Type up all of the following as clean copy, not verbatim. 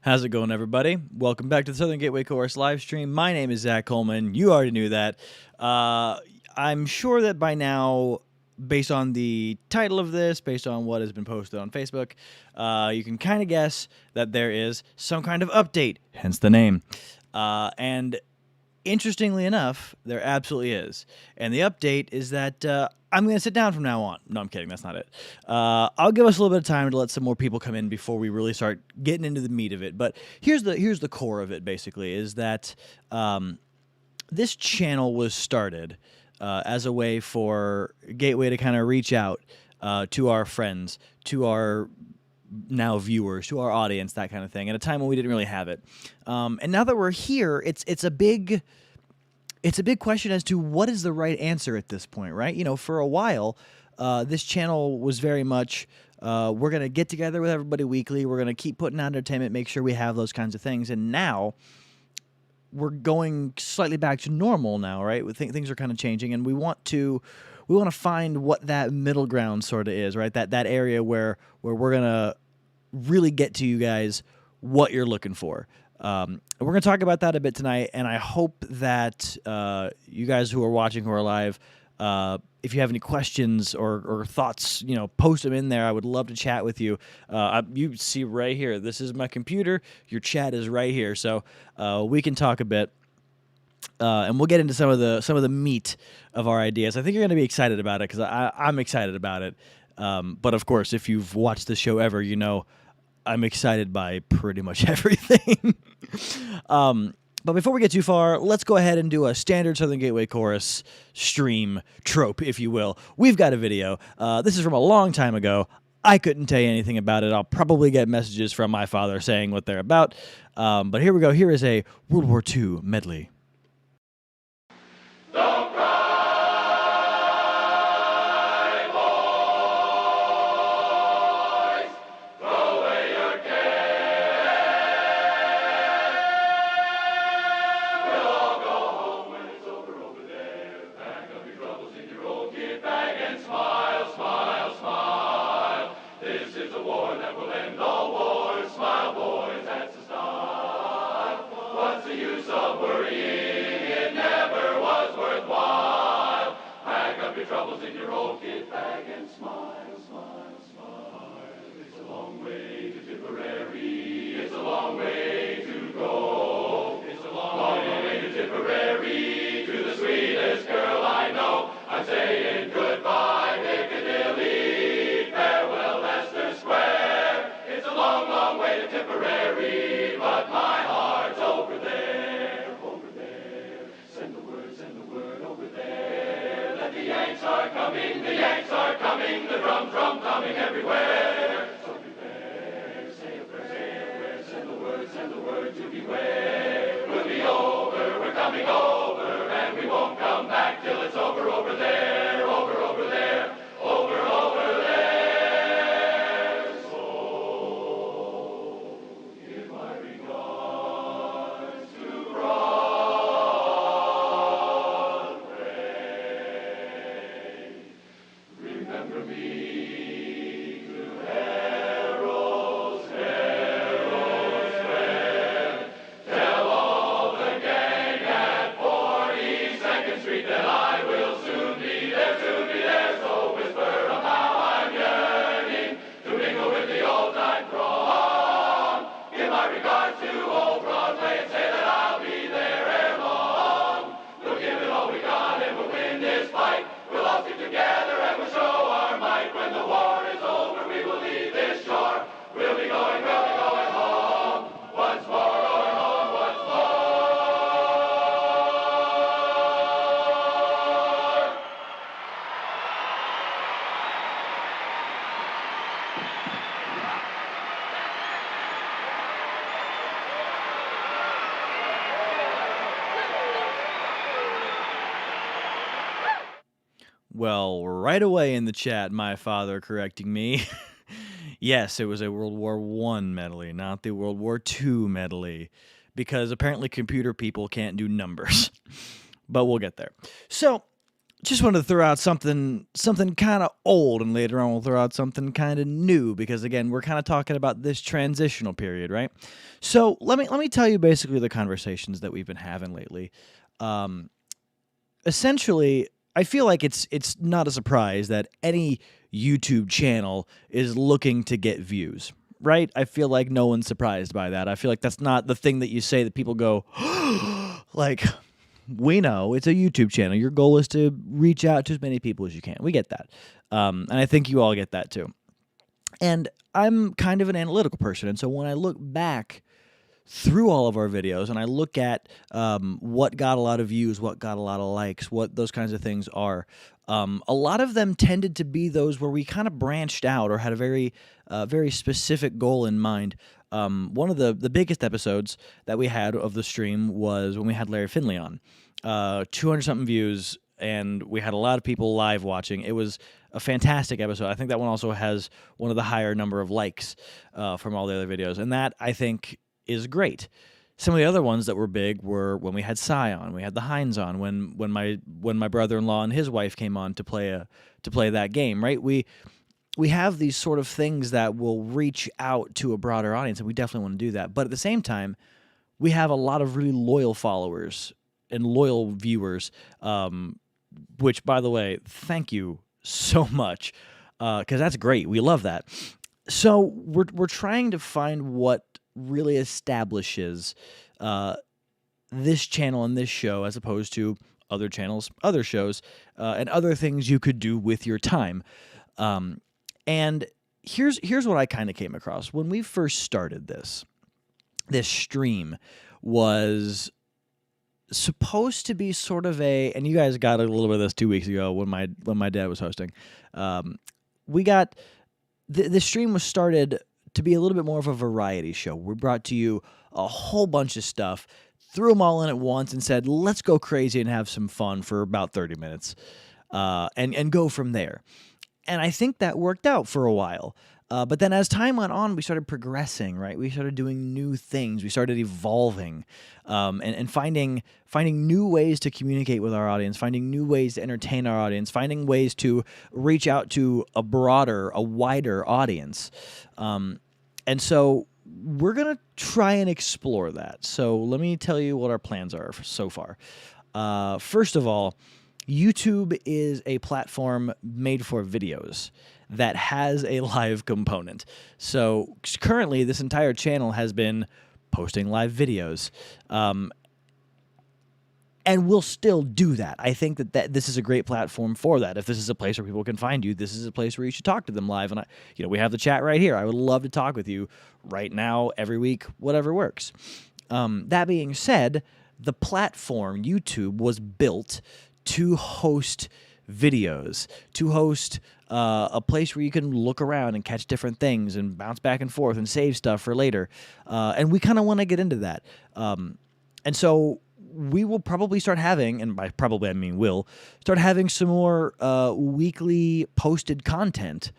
How's it going, everybody? Welcome back to the Southern Gateway Chorus live stream. My name is Zach Coleman. You already knew that. I'm sure that by now, based on the title of this, based on what has been posted on Facebook, you can kind of guess that there is some kind of update, hence the name. And interestingly enough, there absolutely is. And the update is that I'm going to sit down from now on. No, I'm kidding. That's not it. I'll give us a little bit of time to let some more people come in before we really start getting into the meat of it. But here's the core of it, basically, is that this channel was started as a way for Gateway to kind of reach out to our friends, to our now viewers, to our audience, that kind of thing, at a time when we didn't really have it. And now that we're here, it's a big question as to what is the right answer at this point, right? You know, for a while, this channel was very much, we're going to get together with everybody weekly, we're going to keep putting out entertainment, make sure we have those kinds of things, and now we're going slightly back to normal now, right? We think things are kind of changing, and we want to find what that middle ground sort of is, right? That area where we're going to really get to you guys what you're looking for. We're going to talk about that a bit tonight, and I hope that you guys who are watching, who are live, if you have any questions or thoughts, you know, post them in there. I would love to chat with you. You see right here, this is my computer. Your chat is right here, so we can talk a bit. And we'll get into some of the meat of our ideas. I think you're going to be excited about it because I'm excited about it. But of course, if you've watched the show ever, you know I'm excited by pretty much everything. But before we get too far, let's go ahead and do a standard Southern Gateway Chorus stream trope, if you will. We've got a video. This is from a long time ago. I couldn't tell you anything about it. I'll probably get messages from my father saying what they're about. But here we go. Here is a World War II medley. Don't cry, boys. Throw away your care. We'll all go home when it's over there. Pack up your troubles in your old kit bag and smile, smile, smile. This is a war that will end all wars. Smile, boys, that's the style. What's the use of worrying? It never was worthwhile. Pack up your troubles in your old kit bag and smile, smile, smile. It's a long way to Tipperary. It's a long way to go. It's a long way to Tipperary, to the sweetest girl I know. I'm saying goodbye, Piccadilly. Farewell, Leicester Square. It's a long, long way to Tipperary, but my heart's over there, over there. Send the word over there. That the Yanks are coming, the Yanks are coming, the drum, drum drumming everywhere. So prepare, say a prayer, send the word to beware. We'll be over, we're coming over, and we won't come back till it's over, over there, over there, over there. So give my regards to Broadway. Remember me to Harold's Fair. Tell all the gang at 42nd Street that I will soon be there, so whisper of how I'm yearning to mingle with the old-time throng. Give my regards to old Broadway and say that I'll be there ere long. We'll give it all we got and we'll win this fight. We'll all stick together and we'll show our might. When the war is over, we will leave this shore. We'll be going home. Once more, going home once more. Well, right away in the chat, my father correcting me. Yes, it was a World War I medley, not the World War II medley, because apparently computer people can't do numbers. But we'll get there. So just wanted to throw out something kind of old, and later on we'll throw out something kind of new, because again, we're kind of talking about this transitional period, right? So let me tell you basically the conversations that we've been having lately. Um, Essentially, I feel like it's not a surprise that any YouTube channel is looking to get views, right? I feel like no one's surprised by that. I feel like that's not the thing that you say that people go like, we know it's a YouTube channel. Your goal is to reach out to as many people as you can. We get that. And I think you all get that too. And I'm kind of an analytical person. And so when I look back through all of our videos and I look at what got a lot of views, what got a lot of likes, what those kinds of things are, a lot of them tended to be those where we kind of branched out or had a very specific goal in mind. One of the biggest episodes that we had of the stream was when we had Larry Finley on. 200-something views, and we had a lot of people live watching. It was a fantastic episode. I think that one also has one of the higher number of likes from all the other videos, and that, I think, is great. Some of the other ones that were big were when we had Cy on, we had the Hines on, when my brother-in-law and his wife came on to play that game, right? We have these sort of things that will reach out to a broader audience, and we definitely want to do that. But at the same time, we have a lot of really loyal followers and loyal viewers, which, by the way, thank you so much, because that's great. We love that. So we're trying to find what really establishes this channel and this show as opposed to other channels, other shows, and other things you could do with your time. And here's what I kind of came across. When we first started this stream was supposed to be sort of and you guys got a little bit of this 2 weeks ago when my dad was hosting. We got the stream was started to be a little bit more of a variety show. We brought to you a whole bunch of stuff, threw them all in at once, and said, let's go crazy and have some fun for about 30 minutes, and go from there. And I think that worked out for a while. But then as time went on, we started progressing, right? We started doing new things. We started evolving, and finding new ways to communicate with our audience, finding new ways to entertain our audience, finding ways to reach out to a wider audience. And so we're going to try and explore that. So let me tell you what our plans are so far. First of all, YouTube is a platform made for videos that has a live component. So currently, this entire channel has been posting live videos. And we'll still do that. I think that this is a great platform for that. If this is a place where people can find you, this is a place where you should talk to them live. And we have the chat right here. I would love to talk with you right now, every week, whatever works. That being said, the platform YouTube was built to host videos, to host a place where you can look around and catch different things and bounce back and forth and save stuff for later. And we kind of want to get into that. And so we will probably start having, and by probably I mean will, start having some more weekly posted content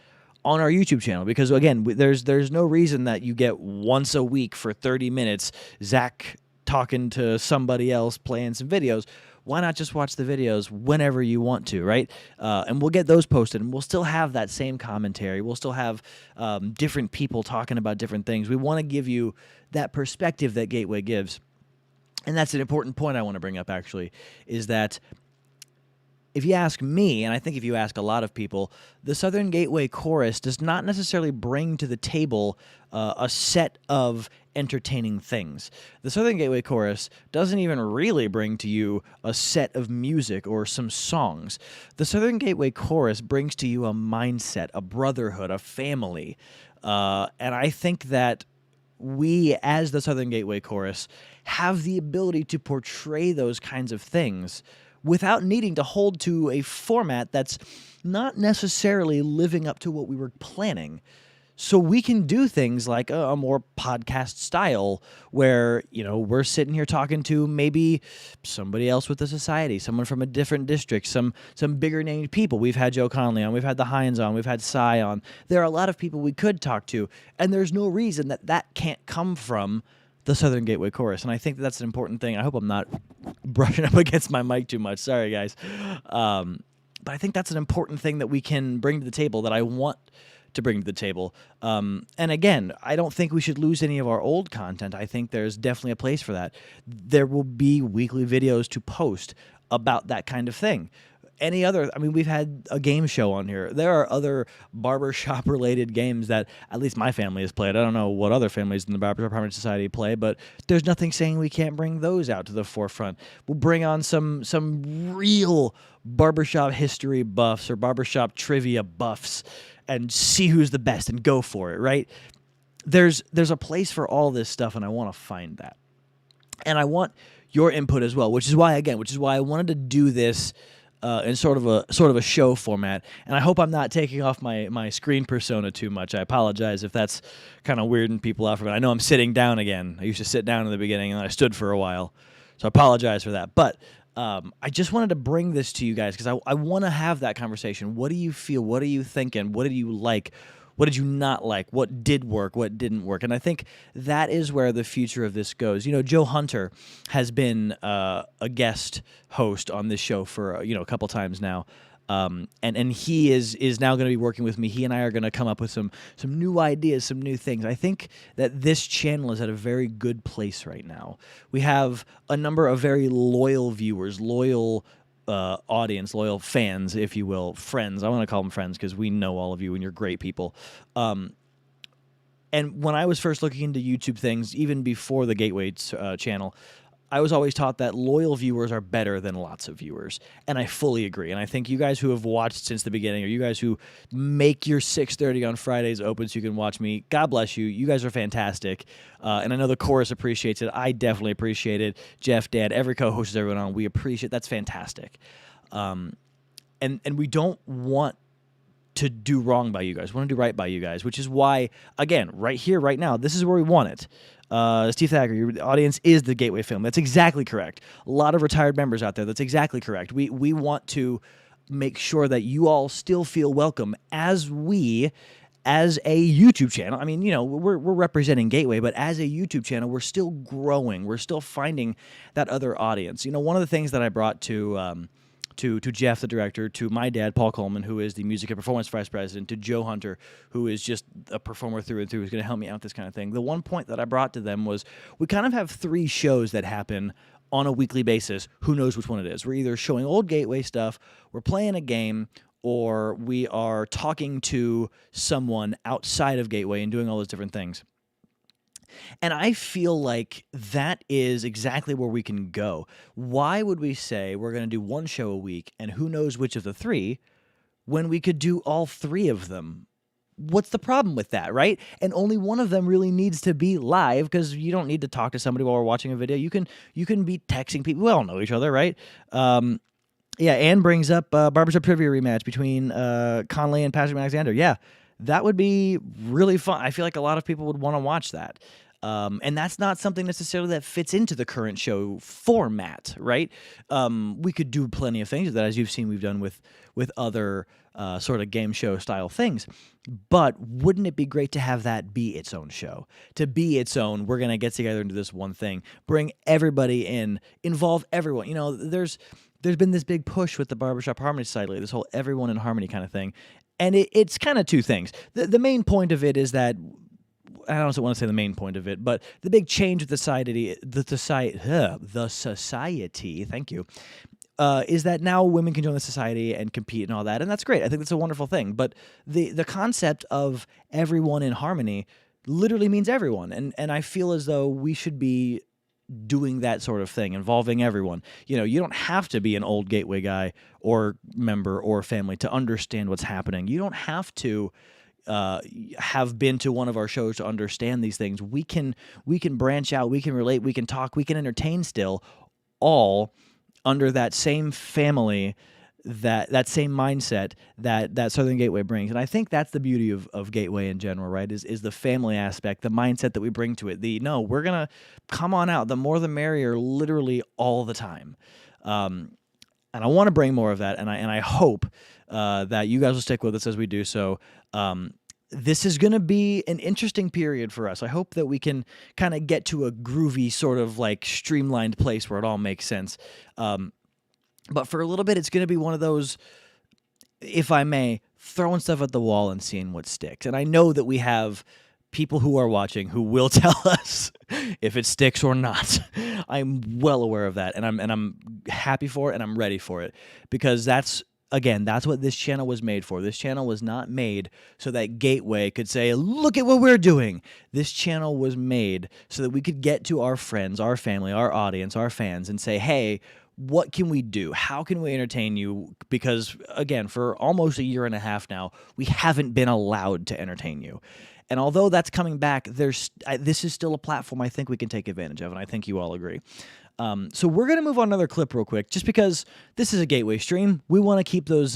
on our YouTube channel, because again, there's no reason that you get once a week for 30 minutes Zach talking to somebody else playing some videos. Why not just watch the videos whenever you want to, right? And we'll get those posted, and we'll still have that same commentary. We'll still have different people talking about different things. We want to give you that perspective that Gateway gives. And that's an important point I want to bring up, actually, is that if you ask me, and I think if you ask a lot of people, the Southern Gateway Chorus does not necessarily bring to the table a set of entertaining things. The Southern Gateway Chorus doesn't even really bring to you a set of music or some songs. The Southern Gateway Chorus brings to you a mindset, a brotherhood, a family. And I think that we, as the Southern Gateway Chorus, have the ability to portray those kinds of things without needing to hold to a format that's not necessarily living up to what we were planning. So we can do things like a more podcast style where, we're sitting here talking to maybe somebody else with the society, someone from a different district, some bigger named people. We've had Joe Conley on, we've had the Hines on, we've had Cy on. There are a lot of people we could talk to, and there's no reason that can't come from the Southern Gateway Chorus. And I think that's an important thing. I hope I'm not brushing up against my mic too much. Sorry, guys. But I think that's an important thing that we can bring to the table, that I want to bring to the table. And again, I don't think we should lose any of our old content. I think there's definitely a place for that. There will be weekly videos to post about that kind of thing. Any other, I mean, we've had a game show on here. There are other barbershop related games that at least my family has played. I don't know what other families in the Barbershop Harmony Society play, but there's nothing saying we can't bring those out to the forefront. We'll bring on some real barbershop history buffs or barbershop trivia buffs and see who's the best and go for it, right? There's a place for all this stuff, and I want to find that. And I want your input as well, which is why I wanted to do this in sort of a show format. And I hope I'm not taking off my screen persona too much. I apologize if that's kind of weirding people out from it. I know I'm sitting down again. I used to sit down in the beginning, and then I stood for a while. So I apologize for that. But I just wanted to bring this to you guys because I want to have that conversation. What do you feel? What are you thinking? What did you like? What did you not like? What did work? What didn't work? And I think that is where the future of this goes. You know, Joe Hunter has been a guest host on this show for a couple times now, and he is now going to be working with me. He and I are going to come up with some new ideas, some new things. I think that this channel is at a very good place right now. We have a number of very loyal viewers, loyal audience, loyal fans, if you will, friends. I want to call them friends because we know all of you and you're great people. And when I was first looking into YouTube things, even before the Gateway channel, I was always taught that loyal viewers are better than lots of viewers, and I fully agree. And I think you guys who have watched since the beginning, or you guys who make your 6:30 on Fridays open so you can watch me, God bless you. You guys are fantastic, and I know the chorus appreciates it. I definitely appreciate it. Jeff, Dad, every co-host is everyone on. We appreciate it. That's fantastic, and we don't want to do wrong by you guys. We want to do right by you guys, which is why, again, right here, right now, this is where we want it. Steve Thacker, your audience is the Gateway family. That's exactly correct. A lot of retired members out there. That's exactly correct. We want to make sure that you all still feel welcome as a YouTube channel. I mean, we're representing Gateway, but as a YouTube channel, we're still growing. We're still finding that other audience. One of the things that I brought to Jeff, the director, to my dad, Paul Coleman, who is the music and performance vice president, to Joe Hunter, who is just a performer through and through, who's going to help me out with this kind of thing. The one point that I brought to them was we kind of have 3 shows that happen on a weekly basis. Who knows which one it is? We're either showing old Gateway stuff, we're playing a game, or we are talking to someone outside of Gateway and doing all those different things. And I feel like that is exactly where we can go. Why would we say we're going to do one show a week and who knows which of the 3 when we could do all 3 of them? What's the problem with that, right? And only one of them really needs to be live because you don't need to talk to somebody while we're watching a video. You can be texting people. We all know each other, right? Yeah, Ann brings up Barbershop Trivia rematch between Conley and Patrick Alexander. Yeah, that would be really fun. I feel like a lot of people would want to watch that. And that's not something necessarily that fits into the current show format, right? We could do plenty of things with that, as you've seen we've done with other sort of game show style things. But wouldn't it be great to have that be its own show? To be its own, we're going to get together and do this one thing. Bring everybody in. Involve everyone. There's been this big push with the Barbershop Harmony Society, this whole everyone in harmony kind of thing. And it's kind of 2 things. The main point of it is that, I don't want to say the main point of it, but the big change with the society, thank you, is that now women can join the society and compete and all that, and that's great. I think that's a wonderful thing. But the concept of everyone in harmony literally means everyone, and I feel as though we should be doing that sort of thing, involving everyone. You don't have to be an old Gateway guy or member or family to understand what's happening. You don't have to have been to one of our shows to understand these things. We can branch out, we can relate, we can talk, we can entertain still, all under that same family, that same mindset that Southern Gateway brings. And I think that's the beauty of Gateway in general, right? Is the family aspect, the mindset that we bring to it. We're gonna come on out, the more the merrier, literally all the time. And I want to bring more of that, and I hope that you guys will stick with us as we do so. This is going to be an interesting period for us. I hope that we can kind of get to a groovy sort of like streamlined place where it all makes sense. But for a little bit, it's going to be one of those if I may, throwing stuff at the wall and seeing what sticks. And I know that we have people who are watching who will tell us if it sticks or not. I'm well aware of that, and I'm happy for it, and I'm ready for it, because that's what this channel was made for. This channel was not made so that Gateway could say, "Look at what we're doing." This channel was made so that we could get to our friends, our family, our audience, our fans, and say, "Hey, what can we do? How can we entertain you?" Because, again, for almost a year and a half now, we haven't been allowed to entertain you. And although that's coming back, this is still a platform I think we can take advantage of, and I think you all agree. So we're going to move on to another clip real quick, just because this is a Gateway stream. We want to keep those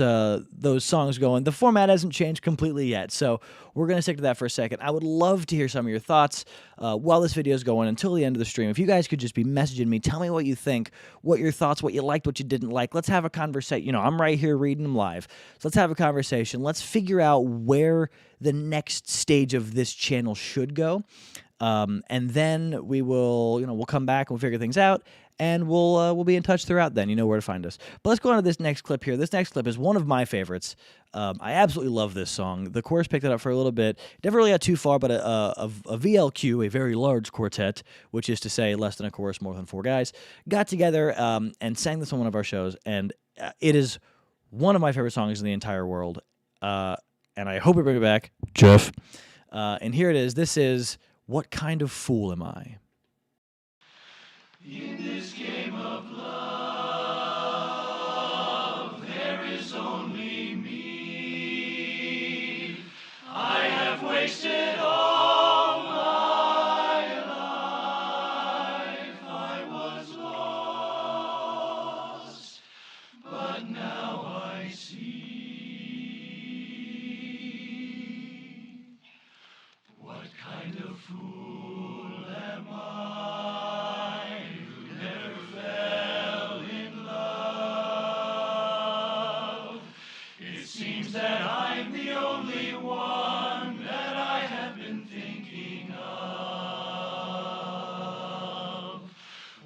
songs going. The format hasn't changed completely yet, so we're going to stick to that for a second. I would love to hear some of your thoughts while this video is going until the end of the stream. If you guys could just be messaging me, tell me what you think, what your thoughts, what you liked, what you didn't like. Let's have a conversation. You know, I'm right here reading them live. So let's have a conversation. Let's figure out where the next stage of this channel should go. And then we will, we'll come back and we'll figure things out, and we'll be in touch throughout then. You know where to find us. But let's go on to this next clip here. This next clip is one of my favorites. I absolutely love this song. The chorus picked it up for a little bit. Never really got too far, but a VLQ, a very large quartet, which is to say less than a chorus, more than 4 guys, got together and sang this on one of our shows, and it is one of my favorite songs in the entire world. And I hope we bring it back, Jeff. And here it is. This is "What Kind of Fool Am I?" In this game of love, there is only me. I have wasted all my life. I was lost, but now I see. What kind of fool am I who never fell in love? It seems that I'm the only one that I have been thinking of.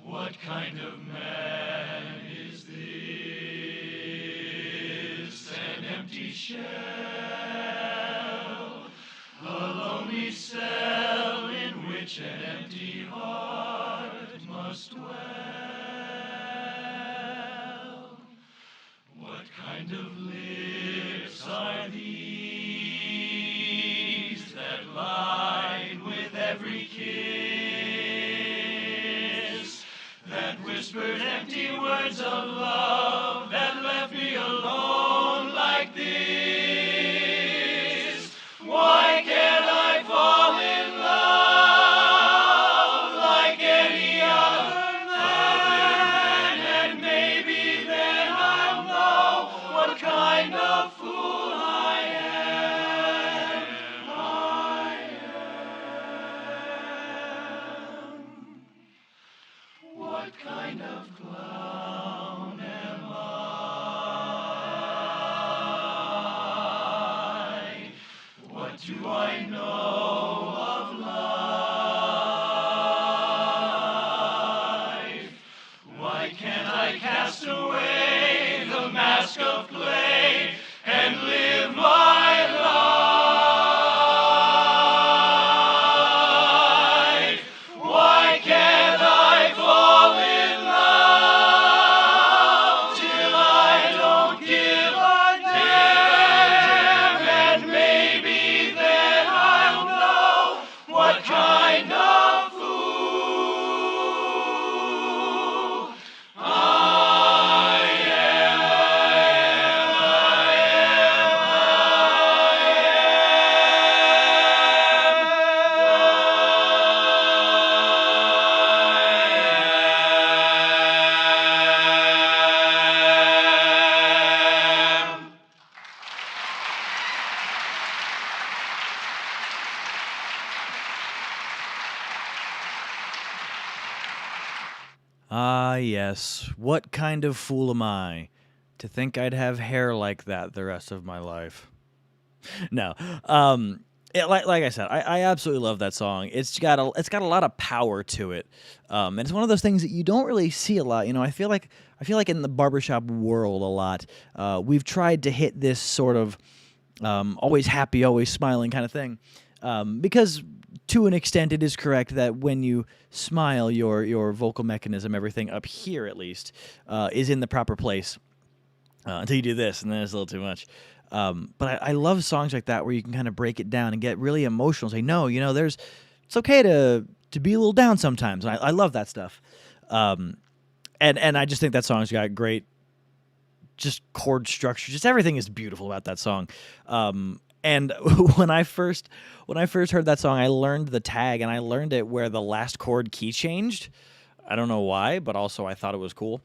What kind of man is this? An empty shell, a lonely cell in which an empty heart must dwell. What kind of lips are these that lied with every kiss, that whispered empty words of love, that left me alone like this? Why can't I fall in love like any other man? And maybe then I'll know what kind of fool I am. What kind of clown am I? What do I know of life? Why can't I cast away the mask of clay and live my life? Why can't I fall in love till I don't give a damn? And maybe then I'll know what kind of fool I am. Ah, yes. What kind of fool am I to think I'd have hair like that the rest of my life? No. like I said, I absolutely love that song. It's got a lot of power to it, and it's one of those things that you don't really see a lot. I feel like in the barbershop world a lot, we've tried to hit this sort of always happy, always smiling kind of thing, because to an extent it is correct that when you smile, your vocal mechanism, everything up here at least, is in the proper place. Until you do this, and then it's a little too much. But I love songs like that where you can kind of break it down and get really emotional. Say, no, it's okay to be a little down sometimes. And I love that stuff. And I just think that song's got great, just chord structure. Just everything is beautiful about that song. And when I first heard that song, I learned the tag, and I learned it where the last chord key changed. I don't know why, but also I thought it was cool.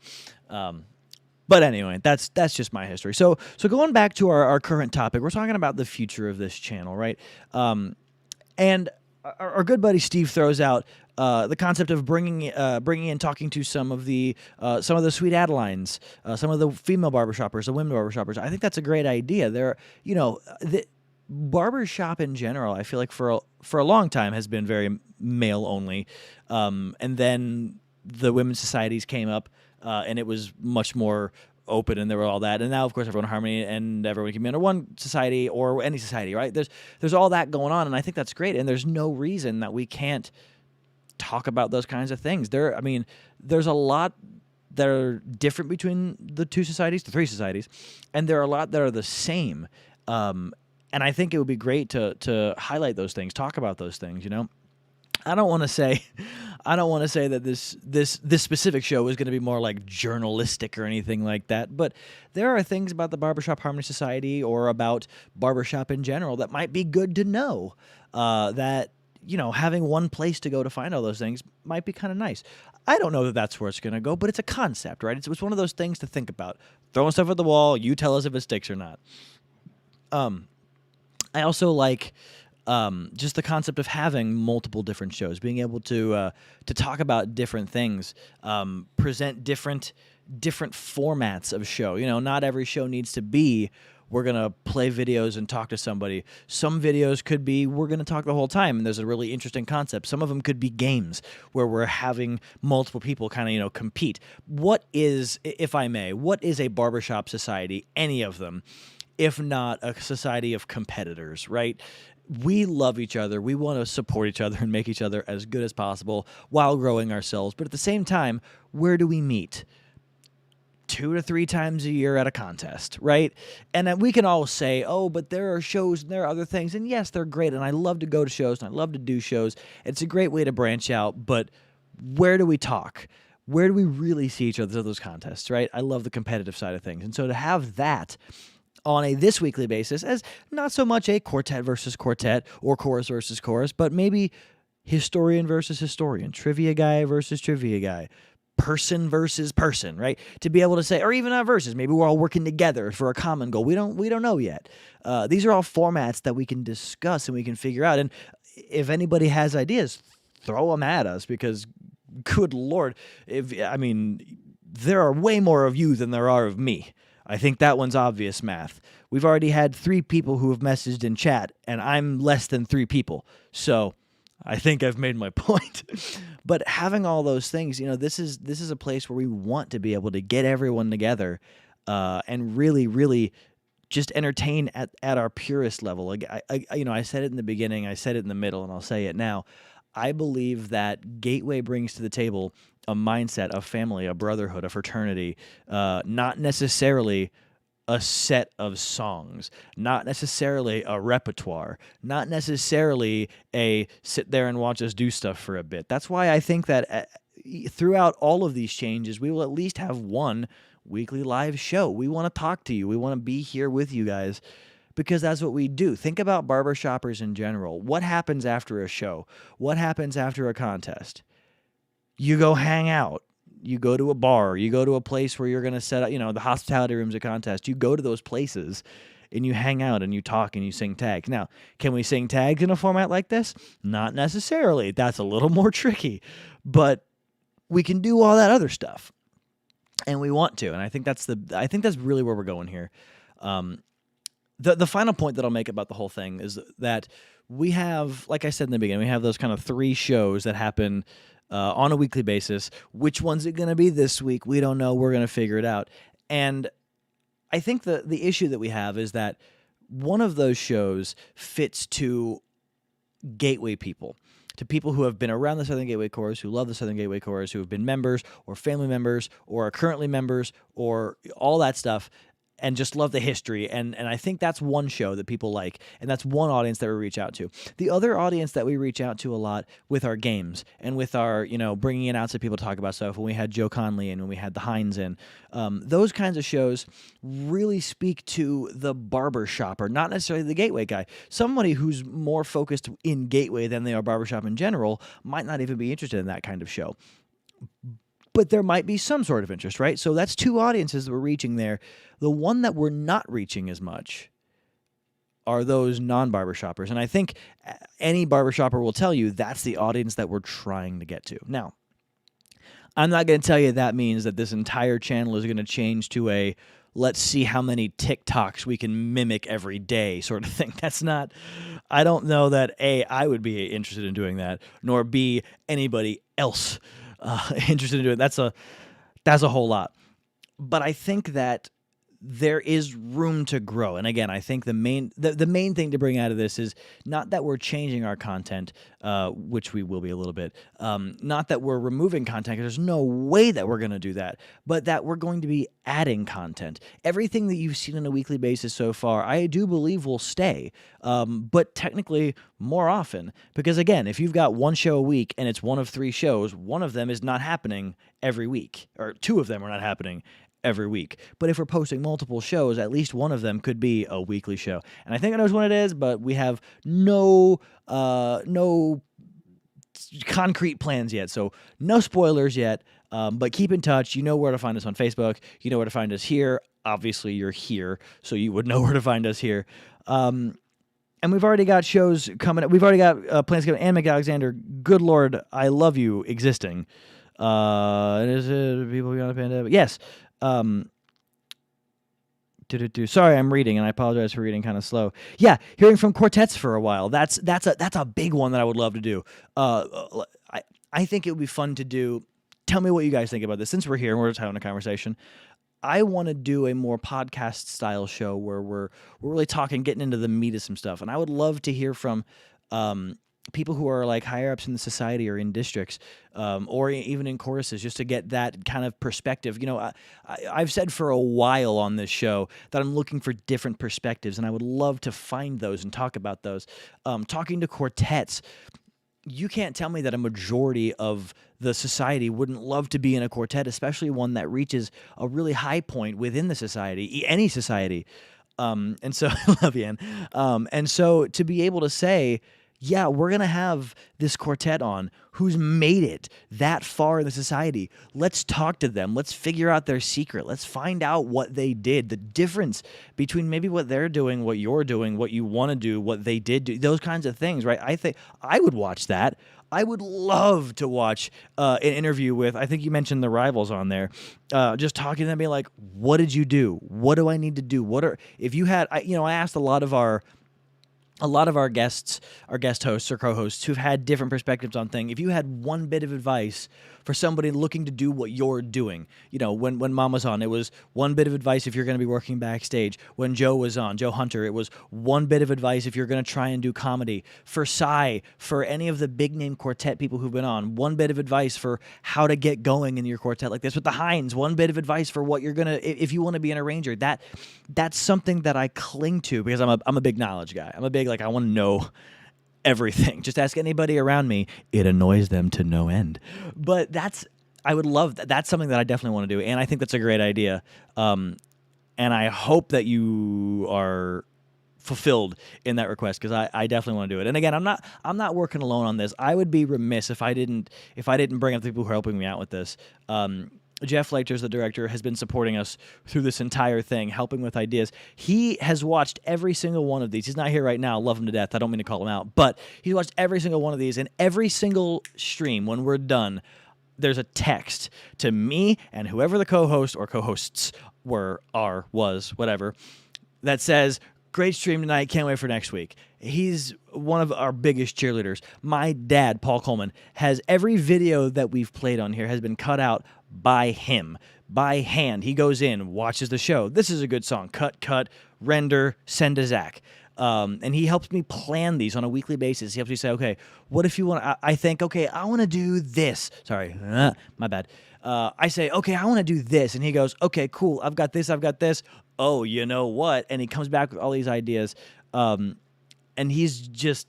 But anyway, that's just my history. So going back to our current topic, we're talking about the future of this channel, right? And our good buddy Steve throws out the concept of bringing in, talking to some of the sweet Adelines, some of the female barbershoppers, the women barbershoppers. I think that's a great idea. The barbershop in general, I feel like for a long time has been very male only, and then the women's societies came up. And it was much more open, and there were all that. And now, of course, everyone in harmony and everyone can be under one society or any society, right? There's all that going on, and I think that's great. And there's no reason that we can't talk about those kinds of things. There's a lot that are different between the two societies, the three societies, and there are a lot that are the same. And I think it would be great to highlight those things, talk about those things, I don't want to say that this specific show is going to be more like journalistic or anything like that, but there are things about the Barbershop Harmony Society or about barbershop in general that might be good to know. That having one place to go to find all those things might be kind of nice. I don't know that that's where it's going to go, but it's a concept, right? It's one of those things to think about. Throwing stuff at the wall, you tell us if it sticks or not. I also like. Just the concept of having multiple different shows, being able to talk about different things, present different formats of show. Not every show needs to be we're gonna play videos and talk to somebody. Some videos could be we're gonna talk the whole time, and there's a really interesting concept. Some of them could be games where we're having multiple people kind of compete. What is, if I may, what is a barbershop society? Any of them, if not a society of competitors, right? We love each other. We want to support each other and make each other as good as possible while growing ourselves. But at the same time, where do we meet? 2 to 3 times a year at a contest, right? And then we can all say, oh, but there are shows and there are other things. And yes, they're great. And I love to go to shows and I love to do shows. It's a great way to branch out. But where do we talk? Where do we really see each other at those contests, right? I love the competitive side of things. And so to have that on a this weekly basis as not so much a quartet versus quartet or chorus versus chorus, but maybe historian versus historian, trivia guy versus trivia guy, person versus person, right? To be able to say, or even not versus, maybe we're all working together for a common goal. We don't know yet. These are all formats that we can discuss and we can figure out. And if anybody has ideas, throw them at us, because good Lord, there are way more of you than there are of me. I think that one's obvious math. We've already had 3 people who have messaged in chat, and I'm less than 3 people. So I think I've made my point. But having all those things, this is a place where we want to be able to get everyone together and really, really just entertain at our purest level. Like I said it in the beginning, I said it in the middle, and I'll say it now. I believe that Gateway brings to the table a mindset of family, a brotherhood, a fraternity, not necessarily a set of songs, not necessarily a repertoire, not necessarily a sit there and watch us do stuff for a bit. That's why I think that throughout all of these changes, we will at least have one weekly live show. We want to talk to you. We want to be here with you guys, because that's what we do. Think about barbershoppers in general. What happens after a show? What happens after a contest? You go hang out. You go to a bar. You go to a place where you're going to set up, the hospitality rooms at contest. You go to those places and you hang out and you talk and you sing tags. Now, can we sing tags in a format like this? Not necessarily. That's a little more tricky. But we can do all that other stuff. And we want to. And I think that's really where we're going here. the final point that I'll make about the whole thing is that we have, like I said in the beginning, we have those kind of 3 shows that happen on a weekly basis. Which one's it going to be this week? We don't know. We're going to figure it out. And I think the issue that we have is that one of those shows fits to gateway people, to people who have been around the Southern Gateway Chorus, who love the Southern Gateway Chorus, who have been members or family members or are currently members or all that stuff, and just love the history. And I think that's one show that people like, and that's one audience that we reach out to. The other audience that we reach out to a lot with our games and with our, bringing in outside people to talk about stuff, when we had Joe Conley and when we had the Hines in, those kinds of shows really speak to the barbershopper, not necessarily the gateway guy. Somebody who's more focused in gateway than they are barbershop in general might not even be interested in that kind of show. But there might be some sort of interest, right? So that's 2 audiences that we're reaching there. The one that we're not reaching as much are those non-barbershoppers. And I think any barbershopper will tell you that's the audience that we're trying to get to. Now, I'm not going to tell you that means that this entire channel is going to change to a let's see how many TikToks we can mimic every day sort of thing. That's not, I don't know that A, I would be interested in doing that, nor B, anybody else interested in doing it. That's a whole lot. But I think that there is room to grow. And again, I think the main thing to bring out of this is not that we're changing our content, which we will be a little bit, not that we're removing content, because there's no way that we're going to do that, but that we're going to be adding content. Everything that you've seen on a weekly basis so far, I do believe will stay, but technically more often. Because again, if you've got one show a week and it's one of 3 shows, one of them is not happening every week, or 2 of them are not happening every week. But if we're posting multiple shows, at least one of them could be a weekly show. And I think I know which one it is, but we have no concrete plans yet. So no spoilers yet, but keep in touch. You know where to find us on Facebook. You know where to find us here. Obviously, you're here, so you would know where to find us here. And we've already got shows coming up. We've already got plans coming. Anne McAlexander, good Lord, I love you, existing. Is it people beyond the pandemic? Yes. Sorry, I'm reading, and I apologize for reading kind of slow. Yeah, hearing from quartets for a while. That's a big one that I would love to do. I think it would be fun to do. Tell me what you guys think about this. Since we're here and we're just having a conversation, I want to do a more podcast style show where we're really talking, getting into the meat of some stuff, and I would love to hear from people who are like higher ups in the society or in districts, or even in choruses, just to get that kind of perspective. I've said for a while on this show that I'm looking for different perspectives, and I would love to find those and talk about those. Talking to quartets, you can't tell me that a majority of the society wouldn't love to be in a quartet, especially one that reaches a really high point within the society, any society. And so, I love you, Ann. And so to be able to say, yeah, we're going to have this quartet on who's made it that far in the society. Let's talk to them. Let's figure out their secret. Let's find out what they did, the difference between maybe what they're doing, what you're doing, what you want to do, what they did do, those kinds of things, right? I think I would watch that. I would love to watch an interview with, I think you mentioned the Rivals on there, just talking to them, being like, what did you do? What do I need to do? If you had, I asked a lot of our guests, our guest hosts or co-hosts who've had different perspectives on things. If you had one bit of advice for somebody looking to do what you're doing, when Mom was on, it was one bit of advice if you're going to be working backstage. When Joe was on, Joe Hunter, it was one bit of advice if you're going to try and do comedy. For Cy, for any of the big name quartet people who've been on, one bit of advice for how to get going in your quartet like this. With the Hines, one bit of advice for what you're going to, if you want to be an arranger. That's something that I cling to because I'm a big knowledge guy. I'm a big, I want to know everything. Just ask anybody around me. It annoys them to no end. But I would love that. That's something that I definitely want to do. And I think that's a great idea. And I hope that you are fulfilled in that request, because I definitely want to do it. And again, I'm not working alone on this. I would be remiss if I didn't bring up the people who are helping me out with this. Jeff Leiters, the director, has been supporting us through this entire thing, helping with ideas. He has watched every single one of these. He's not here right now. Love him to death. I don't mean to call him out. But he's watched every single one of these. And every single stream, when we're done, there's a text to me and whoever the co-host or co-hosts was, whatever, that says, great stream tonight. Can't wait for next week. He's one of our biggest cheerleaders. My dad, Paul Coleman, has every video that we've played on here has been cut out by him, by hand. He goes in, watches the show. This is a good song. Cut, render, send to Zach. And he helps me plan these on a weekly basis. He helps me say, okay, what if you want to, I think, okay, I want to do this. Sorry, my bad. I say, okay, I want to do this. And he goes, okay, cool. I've got this. Oh, you know what? And he comes back with all these ideas. And he's just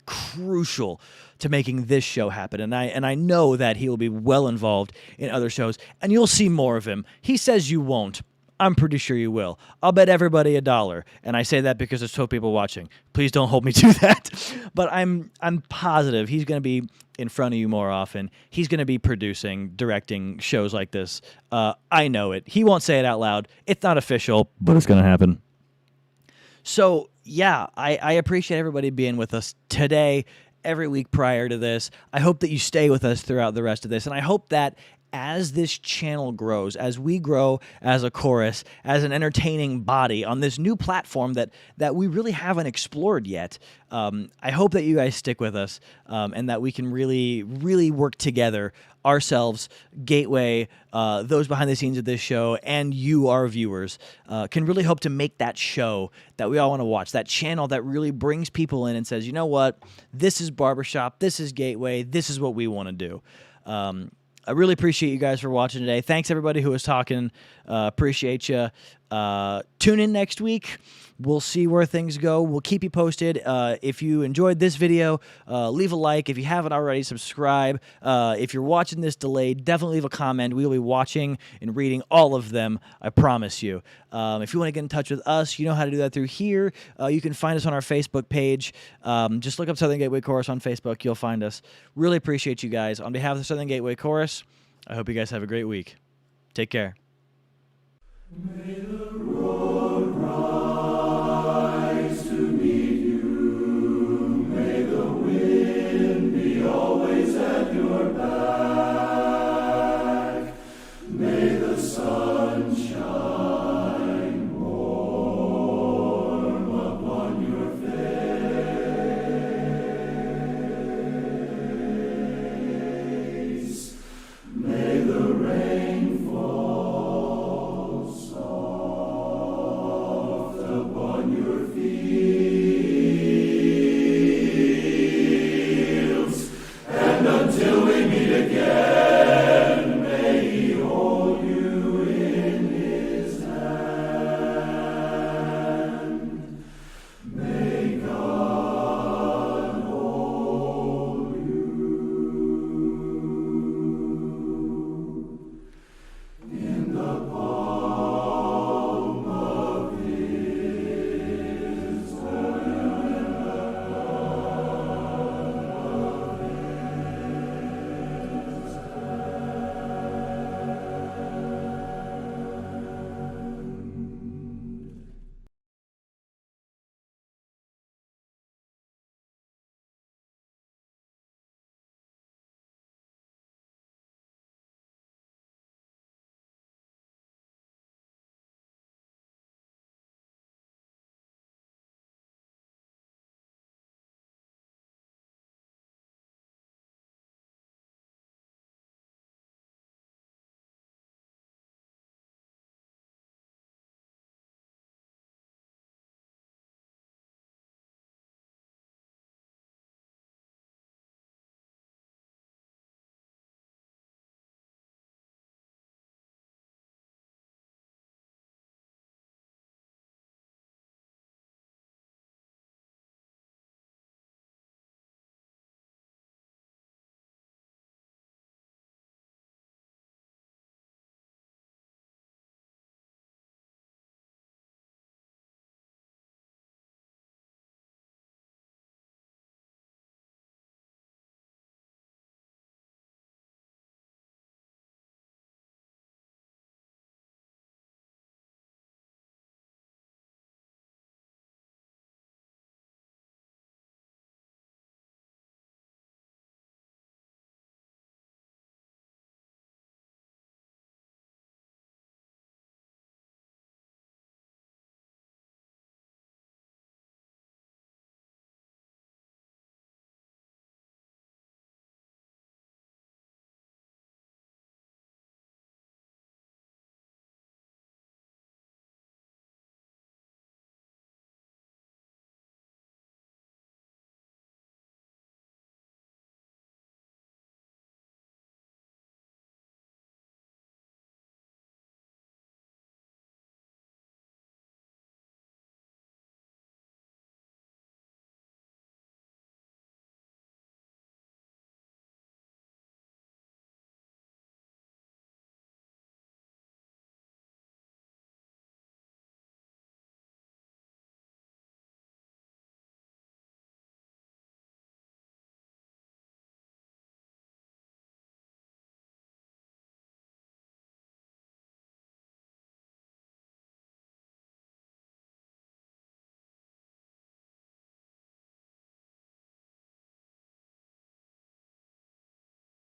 crucial to making this show happen. And I know that he will be well involved in other shows, and you'll see more of him. He says you won't. I'm pretty sure you will. I'll bet everybody $1, and I say that because there's 12 people watching. Please don't hold me to that. But I'm positive he's going to be in front of you more often. He's going to be producing, directing shows like this. I know it. He won't say it out loud. It's not official, but it's going to happen. So, yeah, I appreciate everybody being with us today, every week prior to this. I hope that you stay with us throughout the rest of this, and I hope that as this channel grows, as we grow as a chorus, as an entertaining body on this new platform that we really haven't explored yet, I hope that you guys stick with us and that we can really, really work together, ourselves, Gateway, those behind the scenes of this show, and you, our viewers, can really hope to make that show that we all want to watch, that channel that really brings people in and says, you know what, this is Barbershop, this is Gateway, this is what we want to do. I really appreciate you guys for watching today. Thanks, everybody who was talking. Appreciate you. Tune in next week. We'll see where things go. We'll keep you posted. If you enjoyed this video, leave a like. If you haven't already, subscribe. If you're watching this delayed, definitely leave a comment. We will be watching and reading all of them, I promise you. If you want to get in touch with us, you know how to do that through here. You can find us on our Facebook page. Just look up Southern Gateway Chorus on Facebook. You'll find us. Really appreciate you guys. On behalf of the Southern Gateway Chorus, I hope you guys have a great week. Take care. May the road